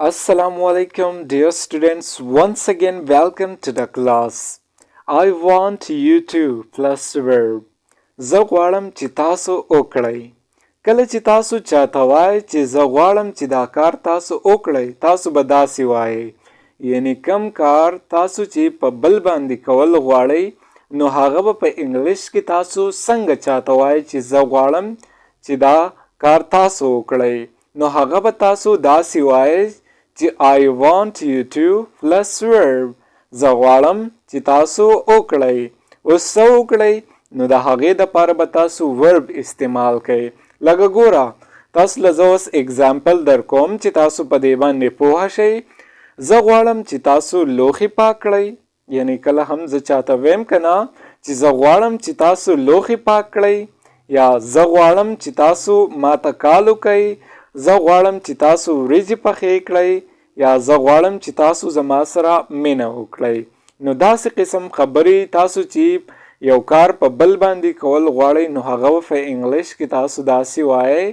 Assalamu alaikum, dear students. Once again, welcome to the class. I want you to plus verb. زه غواړم چې تاسو وکړئ. کله چې تاسو چاته وایئ چې زه غواړم چې دا کار تاسو وکړئ، تاسو به داسې وایئ. یعنی کم کار تاسو چې په بل باندې کول غواړئ، نو هغه به په انګلیش کې تاسو څنګه چاته وایئ چې زه غواړم چې دا کار تاسو وکړئ، نو هغه به تاسو داسې وایئ چې I want you to plus verb. زه غواړم چې تاسو وکړئ. اوس څه وکړئ؟ نو د هغې دپاره به تاسو ورب استعمال کوئ. لکه ګوره، تاسو له زه اوس اګزامپل در کوم چې تاسو په دې باندې پوه شئ. زه غواړم چې تاسو لوښي پاک کړئ. یعنی کله هم زه چاته ویم که نه چې زه غواړم چې تاسو لوښي پاک کړئ، یا زه غواړم چې تاسو ماته کال وکئ، زه غواړم چې تاسو وریجې پخې کړئ، یا زه غواړم چې تاسو زما سره مینه وکړئ. نو داسې قسم خبرې تاسو چې یو کار په بل باندې کول غواړئ، نو هغه په انګلیش کې تاسو داسې وایئ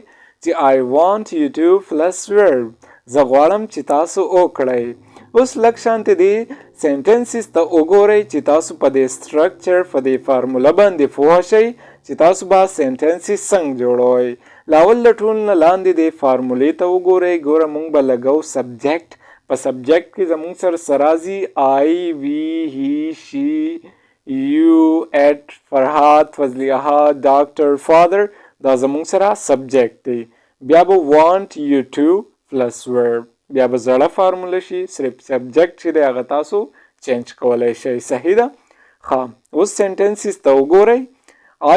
چې I want you to plus verb. زه غواړم چې تاسو وکړئ. اوس لږ شانتې دې سینټنسز ته وګورئ چې تاسو په دې سټرکچر په دې فارموله باندې پوه شئ چې تاسو به سینټنسز څنګه جوړوئ. لاول له ټول نه لاندې د فارمولې ته وګورئ. ګوره موږ به لګو سبجیکټ. په سبجیکټ کې زموږ سره راځي I, we, he, she, you, it, فرهاد، فضلی احد، ډاکټر، فادر. دا زموږ سره سبجیکټ دی. بیا به want you to plus verb. بیا به زړه فارموله شي، صرف سبجیکټ چې دی هغه تاسو چینج کولی شئ. صحیح ده؟ ښه، اوس سینټنسز ته وګورئ.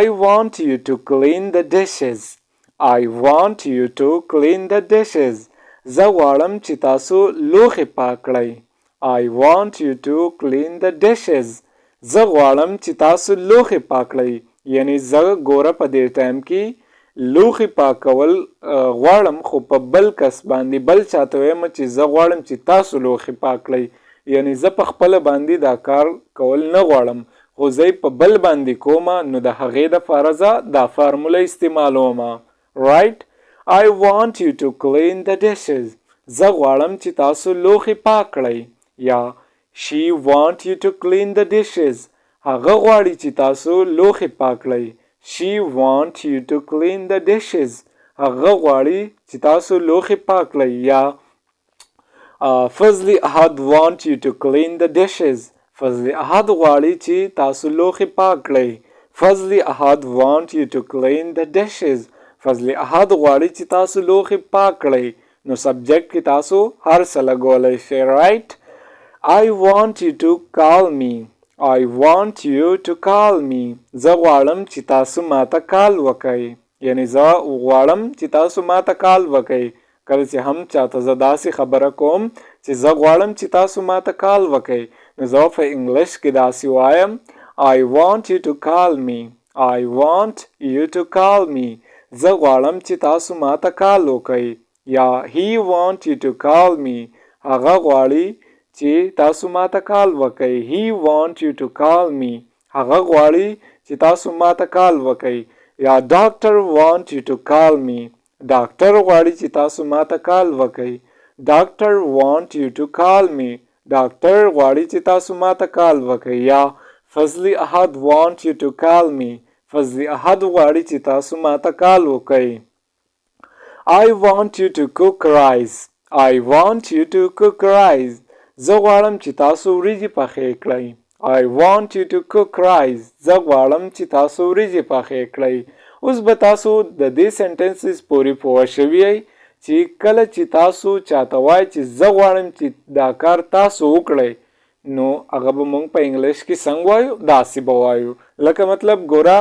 I want you to clean the dishes. I want you to clean the dishes. زه غواړم چې تاسو لوښي پاک کړئ. I want you to clean the dishes. زه غواړم چې تاسو لوښي پاک کړئ. یعنی زه ګوره په دې ټایم کې لوښي پاکول غواړم، خو په بل کس باندې بل چاته وایم چې زه غواړم چې تاسو لوښي پاک کړئ. یعنی زه په خپله باندې دا کار کول نه غواړم، خو زه په بل باندې کومه، نو د هغې دپاره زه دا فارموله استعمالومه. Right? I want you to clean the dishes. زه غواړم چې تاسو لوښي پاک کړئ. یا she want you to clean the dishes. هغه غواړي چې تاسو لوښي پاک کړئ. She want you to clean the dishes. هغه غواړي چې تاسو لوښي پاک کړئ. یا فضلی احد want you to clean the dishes. فضلی احد غواړي چې تاسو لوښي پاک کړئ. فضلی احد want you to clean the dishes. فضلی احد غواړي چې تاسو لوښي پاک کړئ. نو سبجیکټ کې تاسو هر څه لګولی شئ. رایټ؟ I want you to call me. I want you to call me. زه غواړم چې تاسو ماته کال وکئ. یعنی زه غواړم چې تاسو ماته کال وکئ. کله چې هم چاته زه داسې خبره کوم چې زه غواړم چې تاسو ماته کال وکئ، نو زه په انګلیش کې داسې وایم I want you to call me. I want you to call me. زه غواړم چې تاسو ماته کال وکئ. یا he want you to call me. هغه غواړي چې تاسو ماته کال وکئ. he want you to call me. هغه غواړي چې تاسو ماته کال وکئ. یا ډاکټر want you to call me. ډاکټر غواړي چې تاسو ماته کال وکئ. ډاکټر want you to call me. ډاکټر غواړي چې تاسو ماته کال وکئ. یا فضلی احد want you to call me. فضلی احد غواړي چې تاسو ماته کال وکئ. I want you to cook rice. I want you to cook rice. زه غواړم چې تاسو وریجې پخې کړئ. I want you to cook rice. زه غواړم چې تاسو وریجې پخې کړئ. اوس به تاسو د دې سینټنسز پورې پوه شوي یئ چې کله چې تاسو چاته وایئ چې زه غواړم چې دا کار تاسو وکړئ، نو هغه به موږ په انګلیش کې څنګه وایو؟ داسې به وایو. لکه مطلب ګوره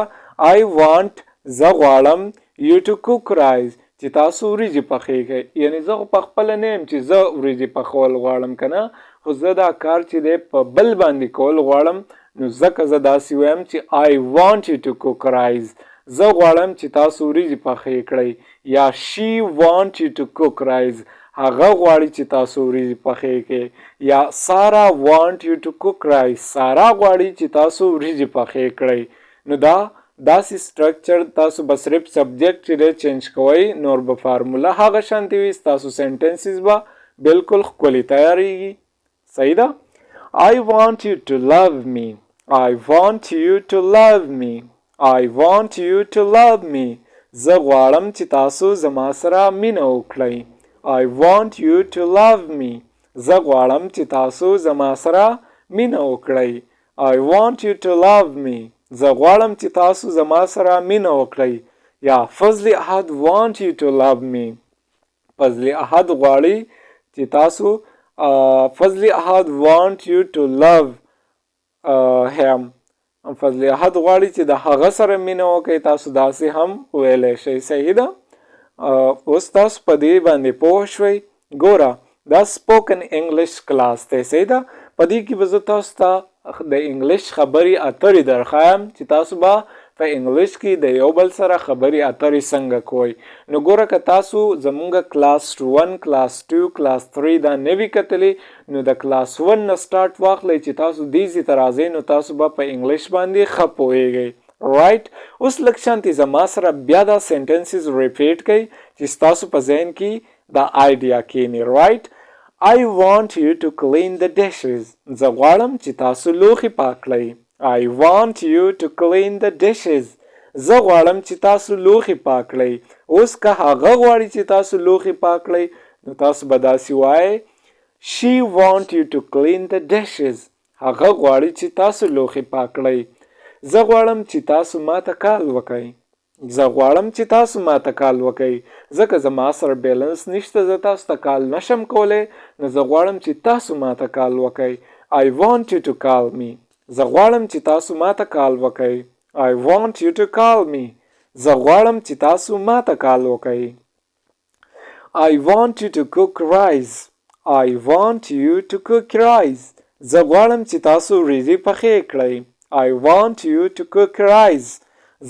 I want، زه غواړم you to cook rice، چې تاسو وریجې پخې کړئ. یعنی زه خو په خپله نه یم چې زه وریجې پخول غواړم که نه، خو زه دا کار چې دی په بل باندې کول غواړم، نو ځکه زه داسې وایم چې I want you to cook rice. زه غواړم چې تاسو وریجې پخې کړئ. یا she want you to cook rice. هغه غواړي چې تاسو وریجې پخې کړئ. یا سارا want you to cook rice. سارا غواړي چې تاسو وریجې پخې کړئ. نو داسې سټرکچر تاسو به صرف سبجیکټ چې دی چینج کوئ، نور به فارموله هغه شانتې وي. ستاسو سینټنسز به بالکل ښکلي تیاریږي. صحیح ده. I want you to love me. I want you to love me. I want you to love me. زه غواړم چې تاسو زما سره مینه وکړئ. I want you to love me. زه غواړم چې تاسو زما سره مینه وکړئ. I want you to love me. زه غواړم چې تاسو زما سره مینه وکړئ. یا فضل احد want you to love me. فضل احد غواړي چې تاسو فضل احد want you to love him. فضل احد غواړي چې د هغه سره مینه وکړئ. تاسو داسې هم ویلی شئ. صحیح ده. اوس تاسو په دې باندې پوه شوئ. ګوره دا سپوکن انګلیش کلاس دی. صحیح ده. په دې کې به زه تاسو ته د انګلیش خبرې اترې درښایم چې تاسو به په انګلیش کې د یو بل سره خبرې اترې څنګه کوئ. نو ګوره که تاسو زمونږ کلاس 1 کلاس 2 کلاس 3 دا نه وي کتلی نو د کلاس 1 نه سټارټ واخلئ چې تاسو دې ځای ته راځئ نو تاسو به په انګلیش باندې ښه پوهیږئ. رایټ. اوس لږ شانتې زما سره بیا دا سینټنسز ریپیټ کړئ چې ستاسو په ذهن کې دا آیډیا کینی. رایټ. I want you to clean the dishes. زه غواړم چې تاسو لوښي پاک کړئ. I want you to clean the dishes. زه غواړم چې تاسو لوښي پاک کړئ. اوس که هغه غواړي چې تاسو لوښي پاک کړئ نو تاسو به داسې وایئ She want you to clean the dishes. هغه غواړي چې تاسو لوښي پاک کړئ. زه غواړم چې تاسو ماته کال وکئ. زه غواړم چې تاسو ماته کال وکئ. ځکه زما سره بیلنس نشته زه تاسو ته کال نشم کولی نو زه غواړم چې تاسو ماته کال وکئ. I want you to call me. زه غواړم چې تاسو ماته کال وکئ. I want you to call me. زه غواړم چې تاسو ماته کال وکئ. I want you to cook rice. I want you to cook rice. زه غواړم چې تاسو ریزې پخې کړئ. I want you to cook rice.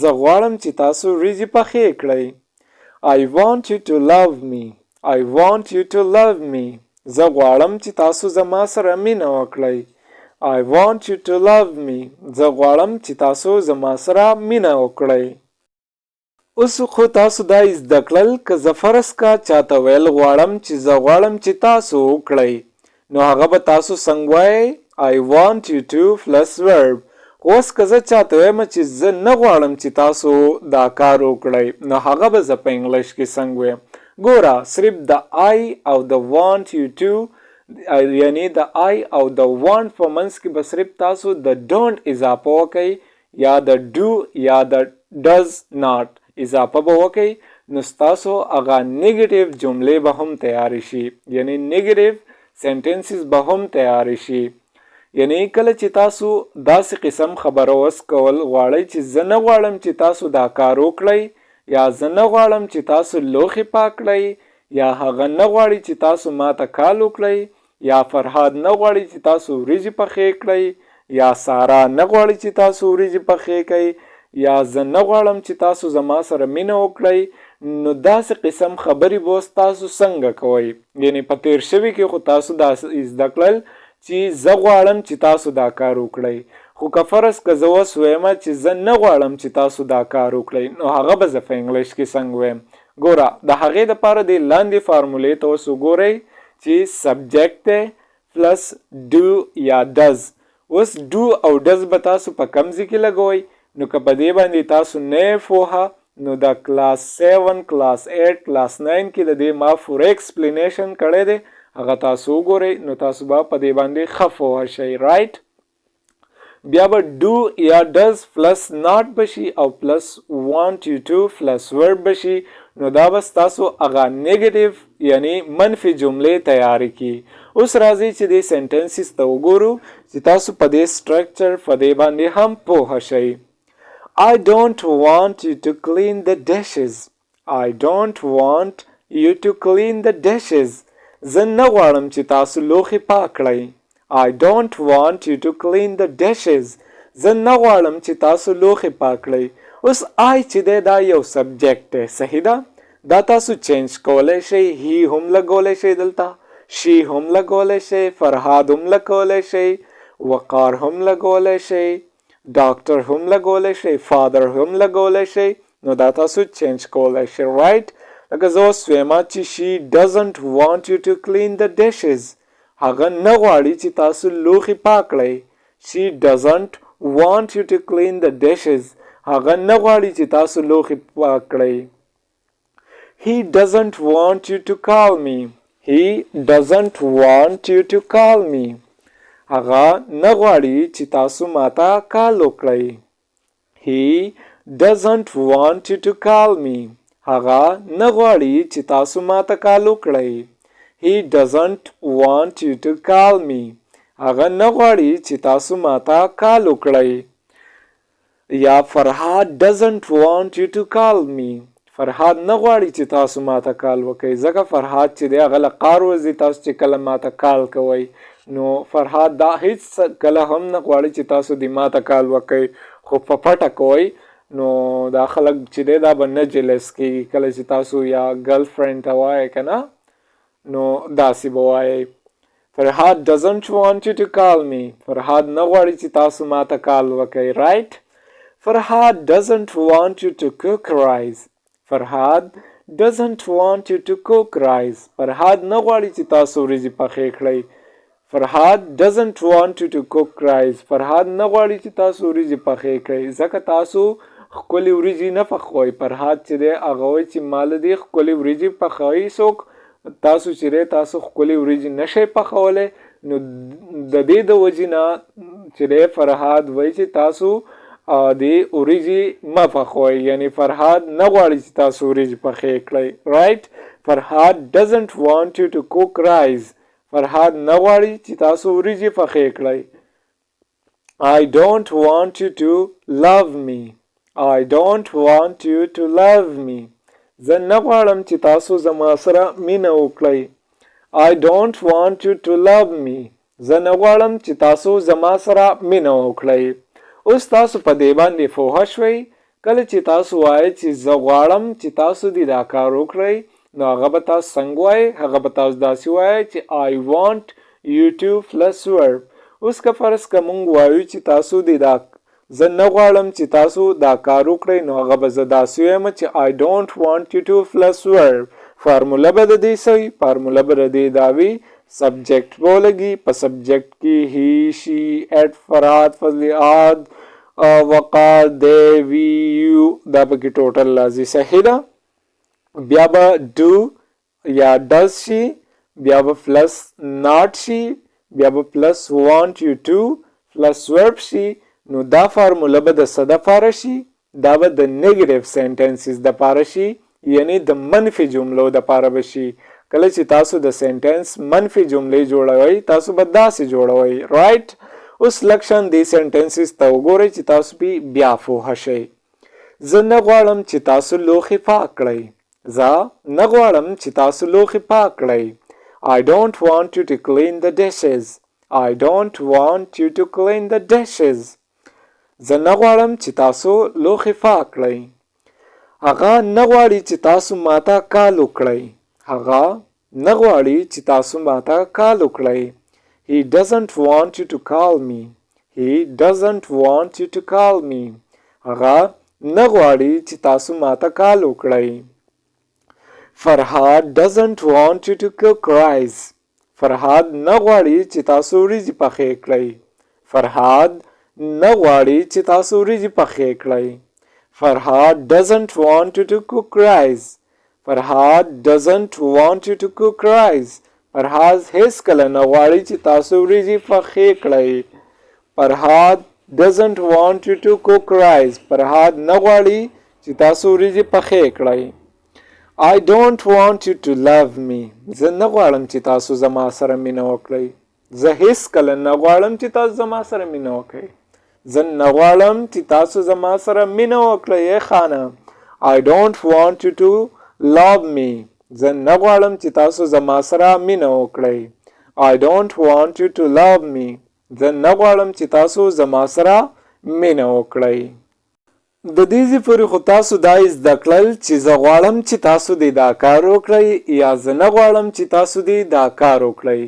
زه غواړم چې تاسو ریزې پخې کړئ. I want you to love me. I want you to love me. زه غواړم چې تاسو زما سره مینه وکړئ. I want you to love me. زه غواړم چې تاسو زما سره مینه وکړئ. اوس خو تاسو دا زده کړل که زه فرض کا چاته ویل غواړم چې زه غواړم چې تاسو وکړئ نو هغه به تاسو څنګه وایئ I want you to plus verb. اوس که زه چاته وایم چې زه نه غواړم چې تاسو دا کار وکړئ نو هغه به زه په انګلیش کې څنګه وایم. ګوره صرف د I او د want you to یعنی د I او د want په منځ کې به صرف تاسو د don't اضافه وکئ یا د do یا د does not اضافه به وکئ نو ستاسو هغه نیګیټیو جملې به هم تیاری شي یعنی نیګیټیو سنټنسز به هم تیاری شي. یعنی کله چې تاسو داسې قسم خبره وس کول غواړئ چې زه نه غواړم چې تاسو دا کار وکړئ یا زه نه غواړم چې تاسو لوښي پاک کړئ یا هغه نه غواړي چې تاسو ماته کال وکړئ یا فرهاد نه غواړي چې تاسو وریجې پخې کړئ یا سارا نه غواړي چې تاسو وریجې پخې کړئ یا زه نه غواړم چې تاسو زما سره مینه وکړئ نو داسې قسم خبرې به اوس تاسو څنګه کوئ. یعنی په تیر شوي کې خو تاسو داسې زده کړل چې زه غواړم چې تاسو دا کار وکړئ خو که فرض که زه اوس ویم چې زه نه غواړم چې تاسو دا کار وکړئ نو هغه به زه په انګلیش کې څنګه ویم. ګوره د هغې دپاره د لاندې فارمولې ته اوس وګورئ چې سبجیکټ دی پلس ډو یا ډز. اوس ډو او ډز به تاسو په کوم ځای کې لګوئ نو که په دې باندې تاسو نه پوهه نو د کلاس 7 کلاس 8 کلاس 9 کې د دې ما فور ایکسپلینیشن کړی دی هغه تاسو وګورئ نو تاسو به په دې باندې ښه پوه شئ. رایټ. بیا به ډو یا ډز پلس ناٹ بشي او پلس وانټ یو ټو پلس ورب بشي نو دا به ستاسو هغه نیګیټیو یعنی منفي جملې تیاری کی. اوس راځئ چې دې سنټنسز ته وګورو چې تاسو په دې سټرکچر په دې باندې هم پوه شئ. I don't want you to clean the dishes. I don't want you to clean the dishes. زه نه غواړم چې تاسو لوښي پاک کړئ. I don't want you to clean the dishes. زه نه غواړم چې تاسو لوښي پاک کړئ. اوس I چې دی دا یو سبجیکټ دی. صحیح ده. دا تاسو چینج کولی شئ. هی هم لګولی شئ دلته. شي هم لګولی شئ. فرهاد هم لګولی شئ. وقار هم لګولی شئ. ډاکټر هم لګولی شئ. فادر هم لګولی شئ. نو دا تاسو چینج کولی شئ. رایټ. لکه زه اوس وایم چې she doesn't want you to clean the dishes. هغه نه غواړي چې تاسو لوښي پاک کړئ. she doesn't want you to clean the dishes. هغه نه غواړي چې تاسو لوښي پاک کړئ. he doesn't want you to call me. he doesn't want you to call me. هغه نه غواړي چې تاسو ماته کال وکړئ. he doesn't want you to call me. هغه نه غواړي چې تاسو ماته کال وکړئ. he doesn't want you to call me. هغه نه غواړي چې تاسو ماته کال وکړئ. یا فرهاد doesn't want you to call me. فرهاد نه غواړي چې تاسو ماته کال وکړئ ځکه فرهاد چې دی هغه له قار وځي تاسو چې کله ماته کال کوئ نو فرهاد دا هیڅ کله هم نه غواړي چې تاسو دې ماته کال وکړئ خو په پټه کوئ نو دا خلک چې دی دا به نه جلس کېږي کله چې تاسو یا ګرل فرینډ ته وایئ که نه نو داسې به وایئ. فرهاد doesn't want you to call me. فرهاد نه غواړي چې تاسو ماته کال وکړئ. right. فرهاد doesn't want you to cook rice. فرهاد doesn't want you to cook rice. فرهاد نه غواړي چې تاسو وریجې پخې کړئ. فرهاد doesn't want you to cook rice. فرهاد نه غواړي چې تاسو وریجې پخې کړئ ځکه تاسو ښکلې وریجې نه پخوئ. فرهاد چې دی هغه وایي چې ماله دې ښکلې وریجې پخوئ څوک تاسو چې دی تاسو ښکلې وریجې نشئ پخولی نو د دې د وجې نه چې دی فرهاد وایي چې تاسو دې وریجې مه پخوئ یعنی فرهاد نه غواړي چې تاسو وریجې پخې کړئ. right. فرهاد doesn't want you to cook rice. فرهاد نه غواړي چې تاسو وریجې پخې کړئ. I don't want you to love me. I don't want you to love me. زه نه غواړم چې تاسو زما سره مینه وکړئ. I don't want you to love me. زه نه غواړم چې تاسو زما سره مینه وکړئ. اوس تاسو په دې باندې پوه شوئ کله چې تاسو وایئ چې زه غواړم چې تاسو دې دا کار وکړئ نو هغه به تاسو څنګه وایئ هغه به تاسو داسې وایئ چې I want you to plus verb. اوس که فرض که مونږ وایو چې تاسو دې دا زه نه غواړم چې تاسو دا کار وکړئ نو هغه به زه داسې وایم چې I don't want you to plus verb. فارموله به د دې څه وي فارموله به د دې دا وي سبجیکټ به ولګي په سبجیکټ کې he she it فرهاد فضلي عاد وقار they we you دا پکې ټوټل راځي. صحیح ده. بیا به do یا does she بیا به plus not she بیا به plus want you to plus verb she نو دا فارموله به د څه دپاره شي دا به د نیګیټیو سینټنسز دپاره شي یعنی د منفي جملو دپاره به شي. کله چې تاسو د سینټنس منفي جملې جوړوئ تاسو به داسې جوړوئ. right. اوس لکشن دې سینټنسز ته وګورئ چې تاسو پې بیا پوه شئ. زه نه غواړم چې تاسو لوښي پاک کړئ. زه نه غواړم چې تاسو لوښي پاک کړئ. I don't want you to clean the dishes. I don't want you to clean the dishes. زه نه غواړم چې تاسو لوښي پاک کړئ. هغه نه غواړي چې تاسو ماته کال وکړئ. هغه نه غواړي چې تاسو ماته کال وکړئ. He doesn't want you to call me. He doesn't want you to call me. هغه نه غواړي چې تاسو ماته کال وکړئ. فرهاد doesn't want you to cook rice. فرهاد نه غواړي چې تاسو وریجې پخې کړئ. فرهاد نه غواړي چې تاسو وریجې پخې کړئ. فرهاد doesn't want you to cook rice. فرهاد doesn't want you to cook rice. فرهاد هیڅ کله نه غواړي چې تاسو وریجې پخې کړئ. فرهاد doesn't want you to cook rice. فرهاد نه غواړي چې تاسو وریجې پخې کړئ. I don't want you to love me. زه نه غواړم چې تاسو زما سره مینه وکړئ. زه هیڅ کله نه غواړم چې تاسو زما سره مینه وکړئ. زه نه غواړم چې تاسو زما سره مینه وکړئ خانه. I don't want you to love me. زه نه غواړم چې تاسو زما سره مینه وکړئ. I don't want you to love me. زه نه غواړم چې تاسو زما سره مینه وکړئ. د دې پورې خو تاسو دا زده کړل چې زه غواړم چې تاسو دې دا کار وکړئ یا زه نه غواړم چې تاسو دې دا کار وکړئ.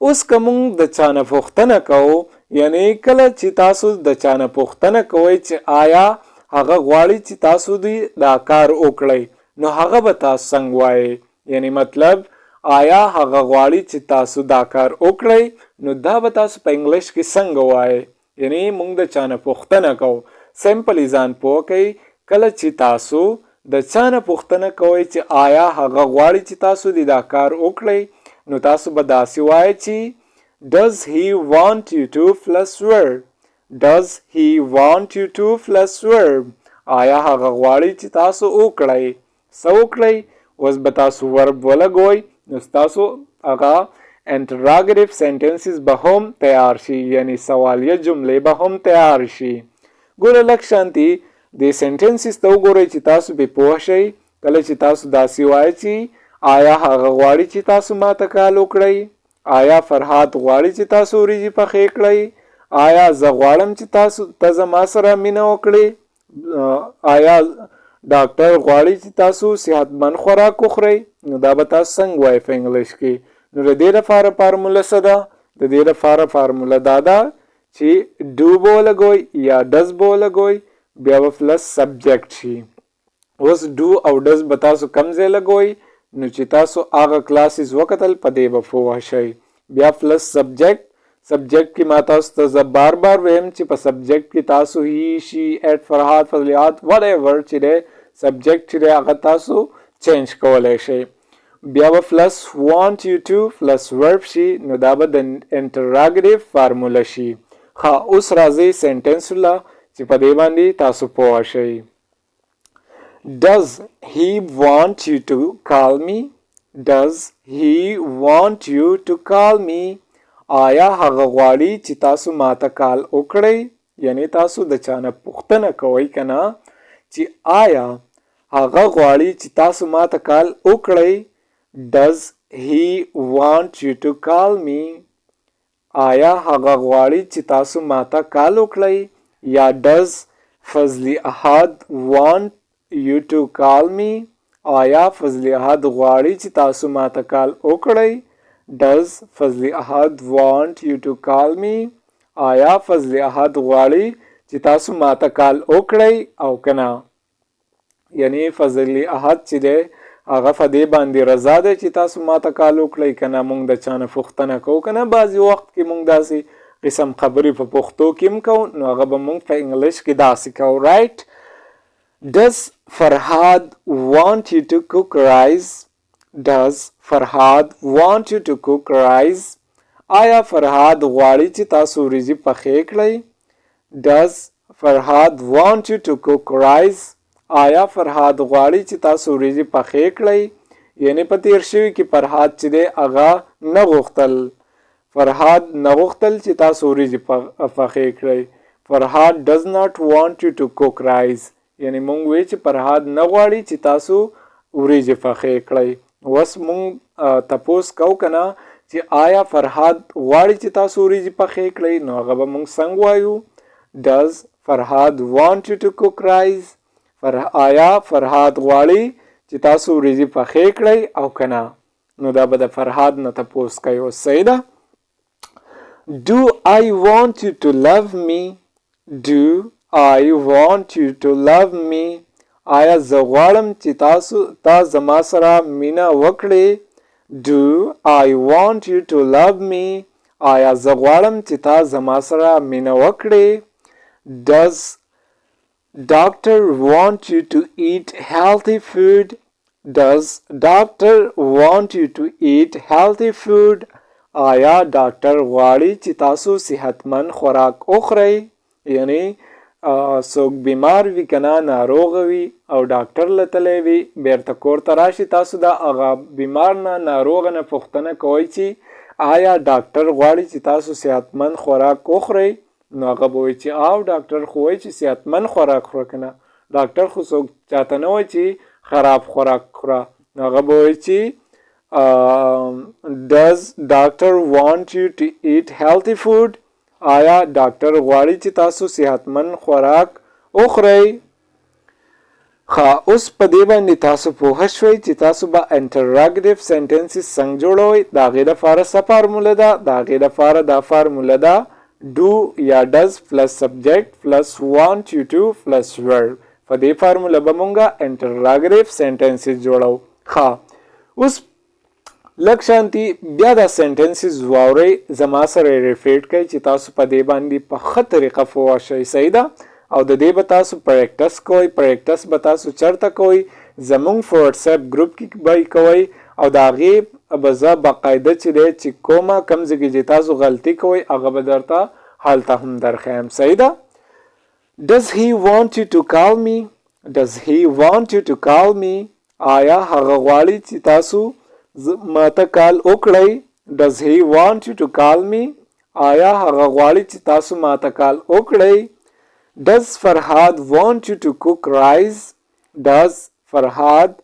اوس که موږ د چا نه پوښتنه کوو یعنی کله چې تاسو د چا نه پوښتنه کوئ چې آیا هغه غواړي چې تاسو دې دا کار وکړئ نو هغه به تاسو څنګه وایي. یعنی مطلب آیا هغه غواړي چې تاسو دا کار وکړئ، نو دا به تاسو په انګلیش کې څنګه وایي. یعنی موږ د چا نه پوښتنه کوو. سمپلی ځان پوه کړئ کله چې تاسو د چا نه پوښتنه کوئ چې آیا هغه غواړي چې تاسو دې دا کار وکړئ، نو تاسو به داسې وایئ چې does he want you to plus verb. does he want you to plus verb. آیا هغه غواړي چې تاسو وکړئ، څه وکړئ. اوس به تاسو ورب ولګوئ، نو تاسو هغه انټراګیټیو سنټنسز به هم تیار شي، یعنی سوالیه جملې به هم تیار شي. ګوره لږ شانتي د سنټنسز ته وګورئ چې تاسو به پوه شئ. کله چې تاسو داسې وایئ چې آیا هغه غواړي چې تاسو ماته کال وکړئ، آیا فرهاد غواړي چې تاسو وریجې پخې کړئ، آیا زه غواړم چې تاسو ته زما سره مینه وکړئ، آیا ډاکټر غواړي چې تاسو صحتمند خوراک وخورئ، نو دا به تاسو څنګه وایئ په انګلیش کې. نو د دې لپاره فارموله څه ده؟ د دې لپاره فارموله دا ده چې ډو به ولګوئ یا ډز به ولګوئ، بیا به پلس سبجیکټ شي. اوس ډو او ډز به تاسو کوم ځای لګوئ، نو چې تاسو هغه کلاسز وکتل په دې به پوه شئ. بیا پلس سبجیکټ. سبجیکټ کې ما تاسو ته زه بار بار ویم چې په سبجیکټ کې تاسو هی شي ایټ فرهاد فضلیات وات ایور چې دی سبجیکټ چې دی هغه تاسو چینج کولی شئ. بیا به پلس وانټ یو ټو پلس ورب شي، نو دا به د انټراګیټیو فارموله شي. ښه اوس راځئ سنټنسونه چې په دې باندې تاسو پوه شئ. Does he want you to call me? Does he want you to call me? آیا هغه غواړي چې تاسو ماته کال وکړئ، یعنی تاسو د چا نه پوښتنه کوئ که نه چې آیا هغه غواړي چې تاسو ماته کال وکړئ. Does he want you to call me? آیا هغه غواړي چې تاسو ماته کال وکړئ، یا does فضلی احد want you to call me. آیا فضلی احد غواړي چې تاسو ماته کال وکړئ. Does فضلی احد want you to call me. آیا فضلی احد غواړي چې تاسو ماته کال وکړئ او کنه. یعنی فضلی احد چې دی هغه په دې باندې رضا دی چې تاسو ماته کال وکړئ کنه. مونږ د چا نه پوښتنه کوو کنه. بعضې وخت کې مونږ داسې قسم خبرې په پښتو کې هم کوو، نو هغه به مونږ په انګلیش کې داسې کوو. رایټ. Does Farhad want you to cook rice? Does Farhad want you to cook rice? آیا فرهاد غواړي چې تاسو وریجې پخې کړئ. Does Farhad want you to cook rice? آیا فرهاد غواړي چې تاسو وریجې پخې کړئ. یعنی په تیر شوي کې فرهاد چې دی هغه نه غوښتل، فرهاد نه غوښتل چې تاسو وریجې پخې کړئ. فرهاد does not want you to cook rice. یعنی مونږ وی چې فرهاد نه غواړي چې تاسو وریجې پخې کړئ. اوس مونږ تپوس کوو که نه چې آیا فرهاد غواړي چې تاسو وریجې پخې کړئ، نو هغه به مونږ څنګه وایو. Does Farhad want you to cook rice? آیا فرهاد غواړي چې تاسو وریجې پخې کړئ او که نه. نو دا به د فرهاد نه تپوس کوي. اوس صحیح ده. Do I want you to love me? Do I want you to love me? آیا زه غواړم چې تا زما سره مینه وکړې. Do I want you to love me? آیا زه غواړم چې تا زما سره مینه وکړې. Does doctor want you to eat healthy food? Does doctor want you to eat healthy food? آیا ډاکټر غواړي چې تاسو صحتمند خوراک وخورئ. یعنی څوک بیمار وي که نه، ناروغه وي او ډاکټر له تللی وي، بیرته کور ته راشي، تاسو د هغه بیمار نه ناروغه نه پوښتنه کوئ چې آیا ډاکټر غواړي چې تاسو صحتمند خوراک وخورئ. نو هغه به وایي چې او ډاکټر خو وایي چې صحتمند خوراک خوره که نه. ډاکټر خو څوک چاته نه وایي چې خراب خوراک خوره. نو هغه به وایي چې Does doctor want you to eat healthy food? آیا ډاکټر غواړي چې تاسو صحتمند خوراک وخورئ. ښه اوس په دې باندې تاسو پوه شوئ چې تاسو به انټراګیټیو سنټنسز څنګه جوړوئ. د هغې لپاره څه فارموله ده؟ د هغې لپاره دا فارموله ده ډو یا ډز پلس سبجیکټ پلس وانټ یو ټو پلس ورب. په دې فارموله به مونږه انټراګریف سنټنسز جوړو. ښه اوس لږ شانتي بیا دا سنټنسز واورئ، زما سره ریپیټ کړئ چې تاسو په دې باندې په ښه طریقه پوه شئ. صحیح ده؟ او د دې به تاسو پریکټس کوئ. پریکټس به تاسو چرته کوئ؟ زمونږ په واتساپ ګروپ کې به کوئ او د هغې به زه باقاعده چې دی چې کومه کوم ځای کې چې تاسو غلطي کوئ هغه به درته هلته هم درښیم. صحیح ده؟ Does he want you to call me? Does he want you to call me? آیا هغه غواړي چې تاسو ماته کال وکړئ؟ Does he want you to call me? آیا هغه غواړي چې تاسو ماته کال وکړئ؟ Does Farhad want you to cook rice? Does Farhad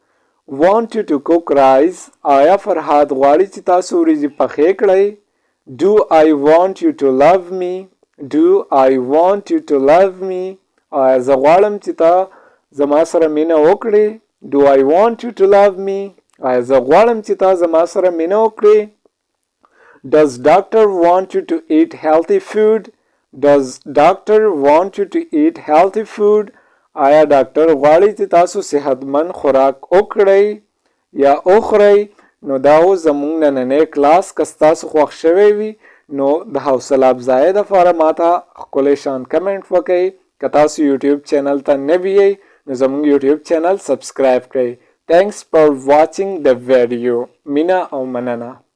want you to cook rice? آیا فرهاد غواړي چې تاسو وریجې پخې کړئ؟ Do I want you to love me? Do I want you to love me? آیا زه غواړم چې تا زما سره مینه وکړې؟ Do I want you to love me? آیا زه غواړم چې تا زما سره مینه وکړې؟ Does doctor want you to eat healthy food? Does doctor want you to eat healthy food? آیا ډاکټر غواړي چې تاسو صحتمند خوراک وکړئ یا وخورئ؟ نو دا و زموږ نننی کلاس. که ستاسو خوښ شوی وي نو د حوصله افزایۍ دپاره ماته ښکلی شان کمنټ وکئ. که تاسو یوټیوب چینل ته نوي یئ نو زموږ یوټیوب چینل سبسکرایب کړئ. Thanks for watching the video. مینه او مننه.